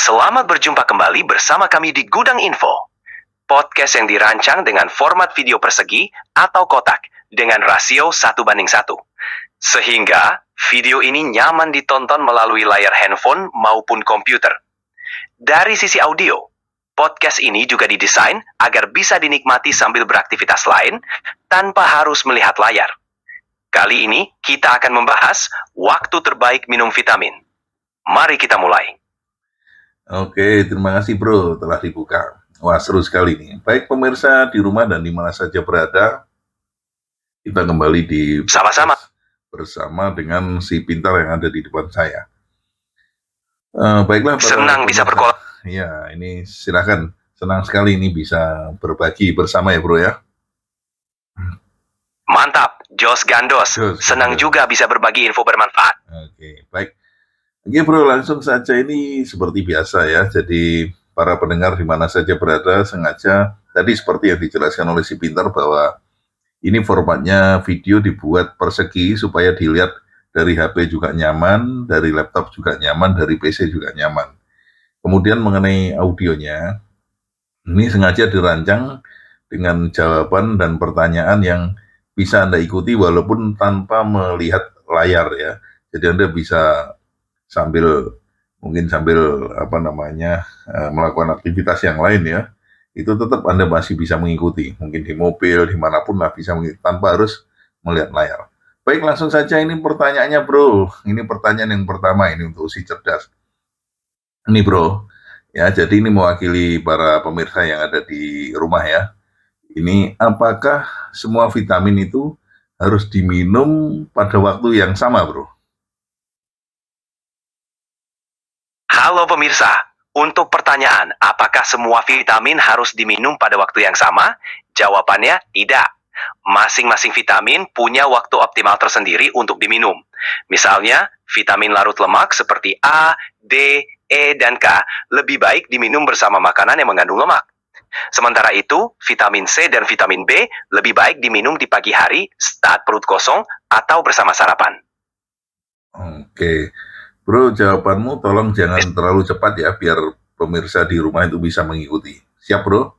Selamat berjumpa kembali bersama kami di Gudang Info, podcast yang dirancang dengan format video persegi atau kotak dengan rasio 1:1. Sehingga video ini nyaman ditonton melalui layar handphone maupun komputer. Dari sisi audio, podcast ini juga didesain agar bisa dinikmati sambil beraktivitas lain tanpa harus melihat layar. Kali ini kita akan membahas waktu terbaik minum vitamin. Mari kita mulai. Oke, terima kasih bro telah dibuka. Wah, seru sekali nih. Baik pemirsa di rumah dan di mana saja berada, kita kembali di Sama-sama. bersama dengan si pintar yang ada di depan saya. Baiklah. Senang bisa berkolaborasi. Ya, ini silakan. Senang sekali ini bisa berbagi bersama ya bro ya. Mantap, Jos Gandos. Senang juga bisa berbagi info bermanfaat. Oke, baik. Oke bro, langsung saja ini seperti biasa ya. Jadi para pendengar di mana saja berada, sengaja tadi seperti yang dijelaskan oleh si pintar bahwa ini formatnya video dibuat persegi supaya dilihat dari HP juga nyaman, dari laptop juga nyaman, dari PC juga nyaman. Kemudian mengenai audionya, ini sengaja dirancang dengan jawaban dan pertanyaan yang bisa Anda ikuti walaupun tanpa melihat layar ya. Jadi Anda bisa sambil melakukan aktivitas yang lain ya, itu tetap Anda masih bisa mengikuti, mungkin di mobil, dimanapun lah bisa mengikuti, tanpa harus melihat layar. Baik, langsung saja ini pertanyaannya bro. Ini pertanyaan yang pertama ini untuk si cerdas. Ini bro, ya jadi ini mewakili para pemirsa yang ada di rumah ya. Ini apakah semua vitamin itu harus diminum pada waktu yang sama bro? Halo pemirsa, untuk pertanyaan apakah semua vitamin harus diminum pada waktu yang sama? Jawabannya tidak. Masing-masing vitamin punya waktu optimal tersendiri untuk diminum. Misalnya, vitamin larut lemak seperti A, D, E, dan K lebih baik diminum bersama makanan yang mengandung lemak. Sementara itu, vitamin C dan vitamin B lebih baik diminum di pagi hari saat perut kosong atau bersama sarapan. Oke. Bro, jawabanmu tolong jangan terlalu cepat ya, biar pemirsa di rumah itu bisa mengikuti. Siap, bro?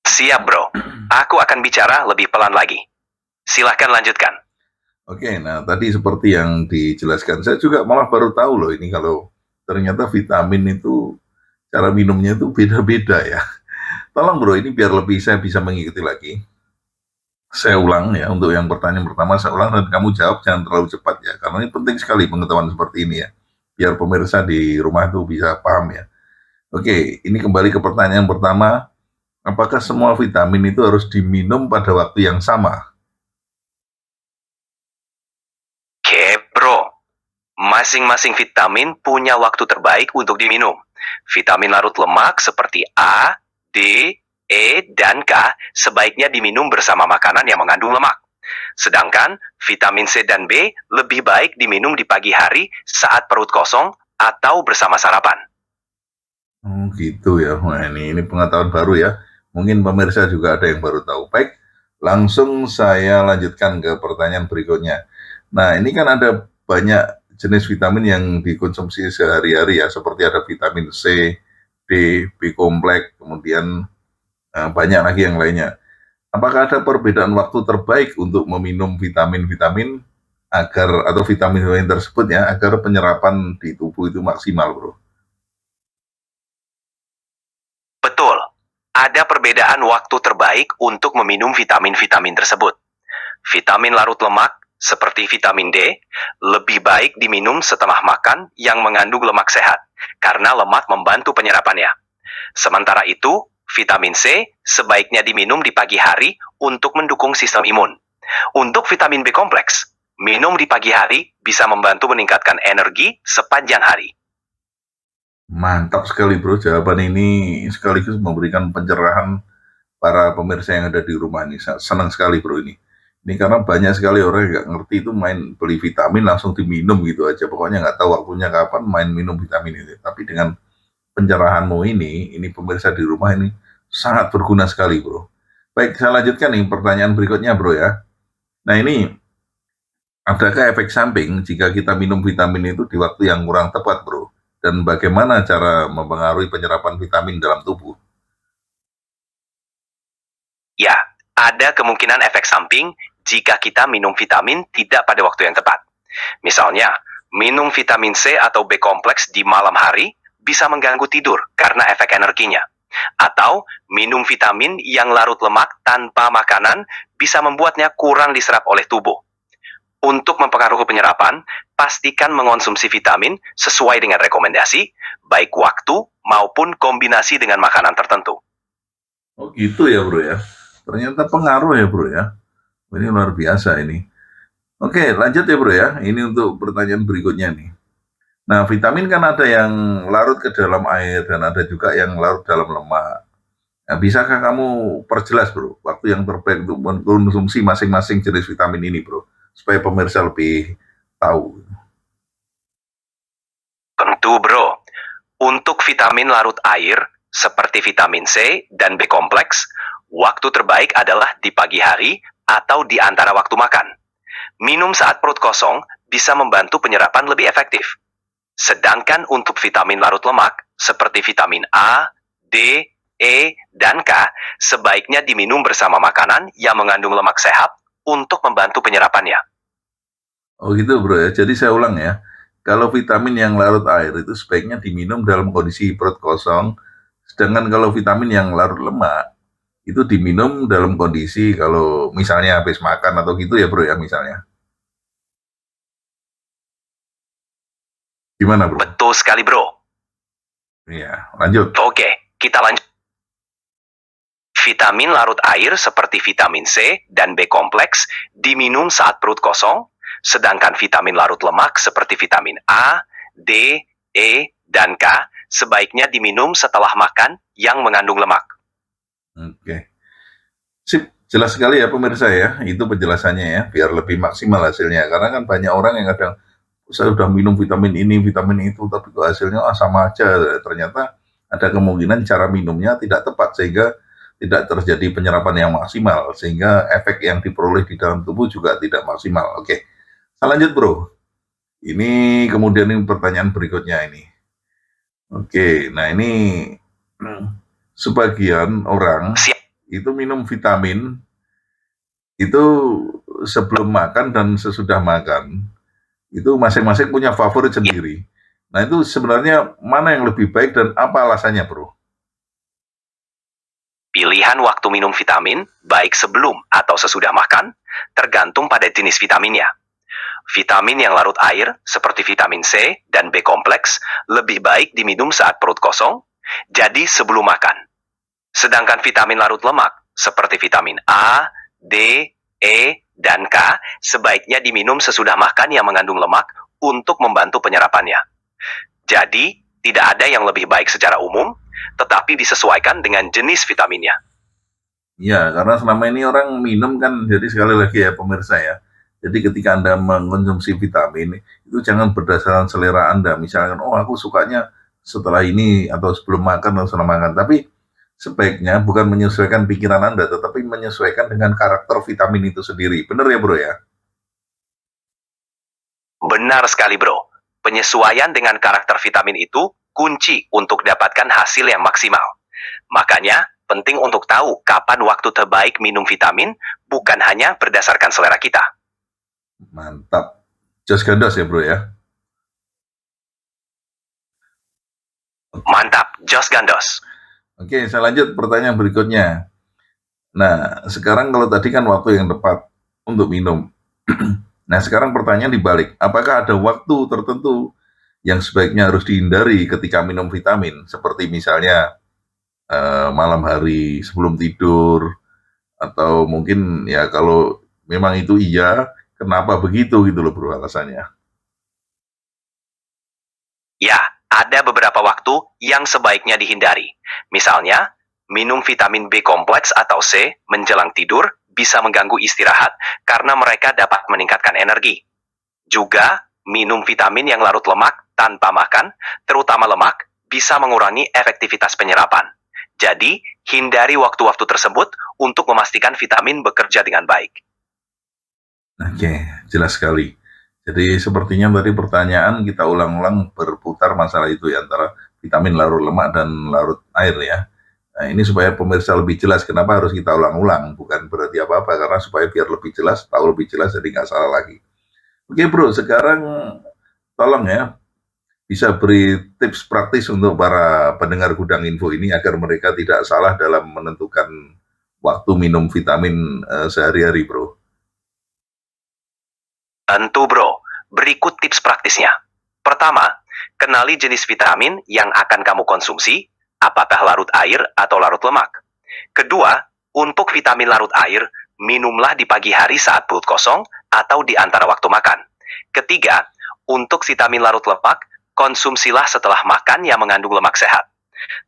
Siap, bro. Aku akan bicara lebih pelan lagi. Silahkan lanjutkan. Oke, nah tadi seperti yang dijelaskan, saya juga malah baru tahu loh ini kalau ternyata vitamin itu, cara minumnya itu beda-beda ya. Tolong bro, ini biar lebih saya bisa mengikuti lagi. Saya ulang ya, untuk yang pertanyaan pertama saya ulang dan kamu jawab jangan terlalu cepat ya, karena ini penting sekali pengetahuan seperti ini ya, biar pemirsa di rumah itu bisa paham ya. Oke, ini kembali ke pertanyaan pertama, apakah semua vitamin itu harus diminum pada waktu yang sama? Oke, bro. Masing-masing vitamin punya waktu terbaik untuk diminum. Vitamin larut lemak seperti A, D, E, dan K sebaiknya diminum bersama makanan yang mengandung lemak. Sedangkan vitamin C dan B lebih baik diminum di pagi hari saat perut kosong atau bersama sarapan. Oh gitu ya, wah ini pengetahuan baru ya. Mungkin pemirsa juga ada yang baru tahu. Baik, langsung saya lanjutkan ke pertanyaan berikutnya. Nah ini kan ada banyak jenis vitamin yang dikonsumsi sehari-hari ya, seperti ada vitamin C, D, B kompleks, kemudian banyak lagi yang lainnya. Apakah ada perbedaan waktu terbaik untuk meminum vitamin-vitamin atau vitamin tersebut ya, agar penyerapan di tubuh itu maksimal, bro? Betul, ada perbedaan waktu terbaik untuk meminum vitamin-vitamin tersebut. Vitamin larut lemak seperti vitamin D lebih baik diminum setelah makan yang mengandung lemak sehat, karena lemak membantu penyerapannya. Sementara itu, vitamin C sebaiknya diminum di pagi hari untuk mendukung sistem imun. Untuk vitamin B kompleks, minum di pagi hari bisa membantu meningkatkan energi sepanjang hari. Mantap sekali bro, jawaban ini sekaligus memberikan pencerahan para pemirsa yang ada di rumah ini. Senang sekali bro ini. Ini karena banyak sekali orang yang nggak ngerti itu main beli vitamin langsung diminum gitu aja. Pokoknya nggak tahu waktunya kapan main minum vitamin itu. Tapi dengan pencerahanmu ini pemirsa di rumah ini sangat berguna sekali bro. Baik, saya lanjutkan nih pertanyaan berikutnya bro ya. Nah ini, adakah efek samping jika kita minum vitamin itu di waktu yang kurang tepat bro? dan bagaimana cara mempengaruhi penyerapan vitamin dalam tubuh? Ya, ada kemungkinan efek samping jika kita minum vitamin tidak pada waktu yang tepat. Misalnya, minum vitamin C atau B kompleks di malam hari bisa mengganggu tidur karena efek energinya. Atau minum vitamin yang larut lemak tanpa makanan bisa membuatnya kurang diserap oleh tubuh. Untuk mempengaruhi penyerapan, pastikan mengonsumsi vitamin sesuai dengan rekomendasi, baik waktu maupun kombinasi dengan makanan tertentu. Oh gitu ya bro ya, ternyata pengaruh ya bro ya, ini luar biasa ini. Oke lanjut ya bro ya, ini untuk pertanyaan berikutnya nih. Nah vitamin kan ada yang larut ke dalam air dan ada juga yang larut dalam lemak. Nah, bisakah kamu perjelas bro, waktu yang terbaik untuk mengkonsumsi masing-masing jenis vitamin ini bro, supaya pemirsa lebih tahu. Tentu bro, untuk vitamin larut air seperti vitamin C dan B kompleks, waktu terbaik adalah di pagi hari atau di antara waktu makan. Minum saat perut kosong bisa membantu penyerapan lebih efektif. Sedangkan untuk vitamin larut lemak seperti vitamin A, D, E, dan K sebaiknya diminum bersama makanan yang mengandung lemak sehat untuk membantu penyerapannya. Oh gitu bro ya, jadi saya ulang ya, kalau vitamin yang larut air itu sebaiknya diminum dalam kondisi perut kosong, sedangkan kalau vitamin yang larut lemak itu diminum dalam kondisi kalau misalnya habis makan atau gitu ya bro ya misalnya. Gimana bro? Betul sekali bro. Iya, lanjut. Oke, kita lanjut. Vitamin larut air seperti vitamin C dan B kompleks diminum saat perut kosong, sedangkan vitamin larut lemak seperti vitamin A, D, E, dan K sebaiknya diminum setelah makan yang mengandung lemak. Oke. Sip, jelas sekali ya pemirsa ya, itu penjelasannya ya, biar lebih maksimal hasilnya. Karena kan banyak orang yang kadang, saya udah minum vitamin ini, vitamin itu, tapi kok hasilnya sama aja. Ternyata ada kemungkinan cara minumnya tidak tepat, sehingga tidak terjadi penyerapan yang maksimal, sehingga efek yang diperoleh di dalam tubuh juga tidak maksimal. Oke, saya lanjut bro. Ini kemudian ini pertanyaan berikutnya ini. Oke, nah ini sebagian orang itu minum vitamin itu sebelum makan dan sesudah makan. Itu masing-masing punya favorit sendiri. Nah itu sebenarnya mana yang lebih baik dan apa alasannya bro? Pilihan waktu minum vitamin, baik sebelum atau sesudah makan, tergantung pada jenis vitaminnya. Vitamin yang larut air, seperti vitamin C dan B kompleks, lebih baik diminum saat perut kosong, jadi sebelum makan. Sedangkan vitamin larut lemak, seperti vitamin A, D, E, dan K, sebaiknya diminum sesudah makan yang mengandung lemak untuk membantu penyerapannya. Jadi, tidak ada yang lebih baik secara umum, tetapi disesuaikan dengan jenis vitaminnya. Ya, karena selama ini orang minum kan, jadi sekali lagi ya pemirsa ya. Jadi ketika Anda mengkonsumsi vitamin, itu jangan berdasarkan selera Anda. Misalkan, oh aku sukanya setelah ini atau sebelum makan atau setelah makan. Tapi sebaiknya bukan menyesuaikan pikiran Anda, tetapi menyesuaikan dengan karakter vitamin itu sendiri. Benar ya bro ya? Benar sekali bro. Penyesuaian dengan karakter vitamin itu kunci untuk dapatkan hasil yang maksimal. Makanya, penting untuk tahu kapan waktu terbaik minum vitamin, bukan hanya berdasarkan selera kita. Mantap. Jos gandos ya bro ya? Mantap, Jos gandos. Oke, saya lanjut pertanyaan berikutnya. Nah, sekarang kalau tadi kan waktu yang tepat untuk minum. Nah, sekarang pertanyaan dibalik. Apakah ada waktu tertentu yang sebaiknya harus dihindari ketika minum vitamin? Seperti misalnya malam hari sebelum tidur, atau mungkin ya kalau memang itu iya, kenapa begitu gitu loh bro alasannya? Ya, ada beberapa waktu yang sebaiknya dihindari. Misalnya, minum vitamin B kompleks atau C menjelang tidur bisa mengganggu istirahat karena mereka dapat meningkatkan energi. Juga, minum vitamin yang larut lemak tanpa makan, terutama lemak, bisa mengurangi efektivitas penyerapan. Jadi, hindari waktu-waktu tersebut untuk memastikan vitamin bekerja dengan baik. Oke, jelas sekali. Jadi sepertinya tadi pertanyaan kita ulang-ulang berputar masalah itu ya, antara vitamin larut lemak dan larut air ya. Nah, ini supaya pemirsa lebih jelas kenapa harus kita ulang-ulang, bukan berarti apa-apa, karena supaya biar lebih jelas, tahu lebih jelas, jadi nggak salah lagi. Oke bro, sekarang tolong ya, bisa beri tips praktis untuk para pendengar Gudang Info ini agar mereka tidak salah dalam menentukan waktu minum vitamin sehari-hari bro. Tentu bro, berikut tips praktisnya. Pertama, kenali jenis vitamin yang akan kamu konsumsi, apakah larut air atau larut lemak. Kedua, untuk vitamin larut air, minumlah di pagi hari saat perut kosong atau di antara waktu makan. Ketiga, untuk vitamin larut lemak, konsumsilah setelah makan yang mengandung lemak sehat.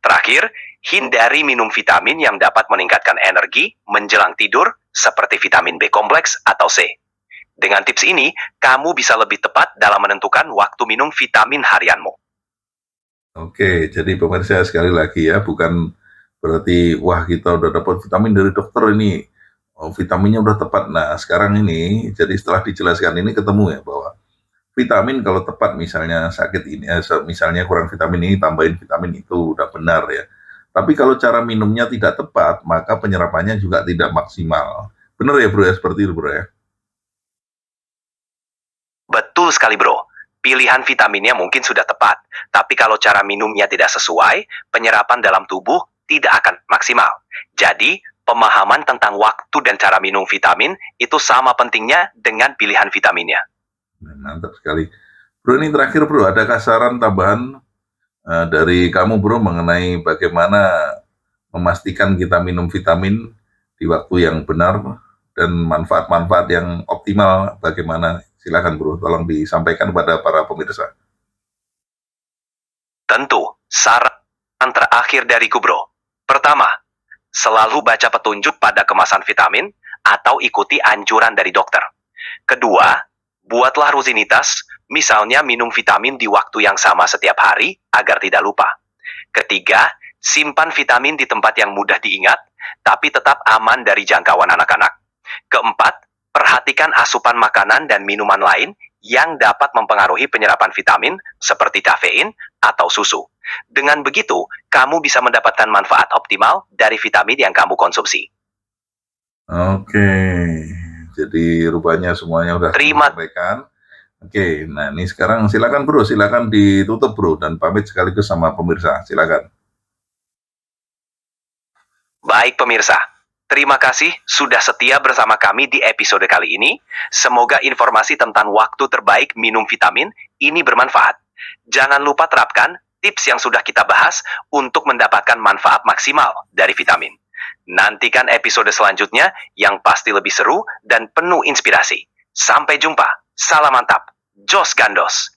Terakhir, hindari minum vitamin yang dapat meningkatkan energi menjelang tidur seperti vitamin B kompleks atau C. Dengan tips ini, kamu bisa lebih tepat dalam menentukan waktu minum vitamin harianmu. Oke, jadi pemirsa sekali lagi ya, bukan berarti wah kita udah dapat vitamin dari dokter ini, oh, vitaminnya udah tepat. Nah sekarang ini, jadi setelah dijelaskan ini ketemu ya bahwa vitamin kalau tepat misalnya sakit ini, misalnya kurang vitamin ini tambahin vitamin itu udah benar ya. Tapi kalau cara minumnya tidak tepat, maka penyerapannya juga tidak maksimal. Benar ya bro ya, seperti itu bro ya. Betul sekali bro, pilihan vitaminnya mungkin sudah tepat, tapi kalau cara minumnya tidak sesuai, penyerapan dalam tubuh tidak akan maksimal. Jadi, pemahaman tentang waktu dan cara minum vitamin itu sama pentingnya dengan pilihan vitaminnya. Nah, mantap sekali. Bro ini terakhir bro, adakah saran tambahan dari kamu bro mengenai bagaimana memastikan kita minum vitamin di waktu yang benar dan manfaat-manfaat yang optimal bagaimana? Silakan bro, tolong disampaikan kepada para pemirsa. Tentu, saran terakhir dariku bro. Pertama, selalu baca petunjuk pada kemasan vitamin atau ikuti anjuran dari dokter. Kedua, buatlah rutinitas, misalnya minum vitamin di waktu yang sama setiap hari agar tidak lupa. Ketiga, simpan vitamin di tempat yang mudah diingat, tapi tetap aman dari jangkauan anak-anak. Keempat, perhatikan asupan makanan dan minuman lain yang dapat mempengaruhi penyerapan vitamin seperti kafein atau susu. Dengan begitu, kamu bisa mendapatkan manfaat optimal dari vitamin yang kamu konsumsi. Oke, jadi rupanya semuanya udah disampaikan. Oke, nah ini sekarang silakan bro, silakan ditutup bro dan pamit sekaligus sama pemirsa, silakan. Baik pemirsa, terima kasih sudah setia bersama kami di episode kali ini. Semoga informasi tentang waktu terbaik minum vitamin ini bermanfaat. Jangan lupa terapkan tips yang sudah kita bahas untuk mendapatkan manfaat maksimal dari vitamin. Nantikan episode selanjutnya yang pasti lebih seru dan penuh inspirasi. Sampai jumpa, salam mantap, Jos Gandos.